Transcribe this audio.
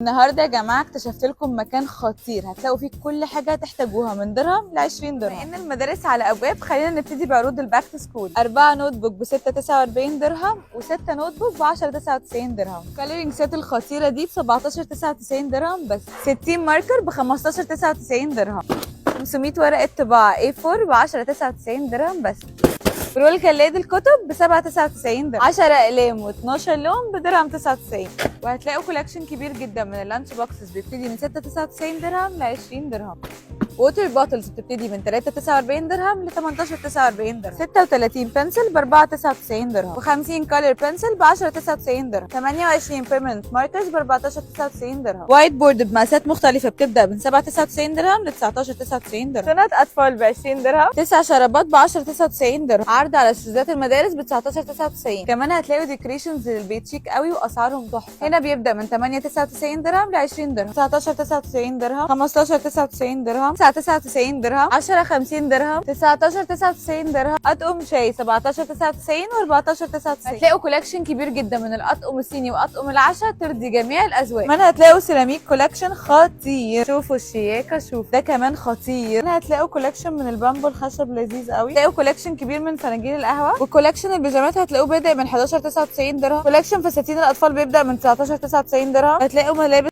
النهارده يا جماعه اكتشفت لكم مكان خطير هتلاقوا فيه كل حاجه تحتاجوها من درهم ل 20 درهم. بما ان المدارس على ابواب خلينا نبتدي بعروض الباك تو سكول. 4 نوت بوك ب 6.49 درهم و6 نوت بوك ب 10.99 درهم. كالرينج سيت الخطيره دي ب 17.99 درهم بس. 60 ماركر ب 15.99 درهم. 500 ورقه طباعه A4 ب 10.99 درهم بس. رول كلاد الكتب ب 7.99 درهم. 10 اقلام و12 لون بدرهم 99. وهتلاقوا كولكشن كبير جدا من اللانش بوكسز بيبتدي من 6.99 درهم ل 20 درهم. ووتر بوتلز بتبتدي من 3.49 درهم ل 18.49 درهم. 36 بنسل ب 4.99 درهم. و50 كولر بنسل ب 10.99 درهم. 28 بيرمننت ماركرز ب 14.99 درهم. وايت بورد بمقاسات مختلفة بتبدأ من 7.99 درهم ل 19.99 درهم. شنط أطفال ب 20 درهم. 9 شرابات ب 10.99 درهم. عرض على شوزات المدارس ب 19.99. كمان هتلاقوا ديكوريشنز للبيت شيك قوي وأسعارهم تحفة. هنا بيبدأ من 8.99 درهم ل 20 درهم. 19.99 درهم. 15.99 درهم. 99 درهم. 10.50 درهم. 19.99 درهم. اطقم شاي 17.99 و14.99. هتلاقوا كولكشن كبير جدا من الاطقم الصيني واطقم العشاء ترضي جميع الاذواق. كمان هتلاقوا سيراميك كولكشن خطير. شوفوا الشياكه، شوف ده كمان خطير. هنا هتلاقوا كولكشن من البامبو الخشب لذيذ قوي. هتلاقوا كولكشن كبير من فناجيل القهوه. وكولكشن البيجامات هتلاقوه بادئ من 11.99 درهم. كولكشن فساتين الاطفال بيبدا من 19.99 درهم. هتلاقوا ملابس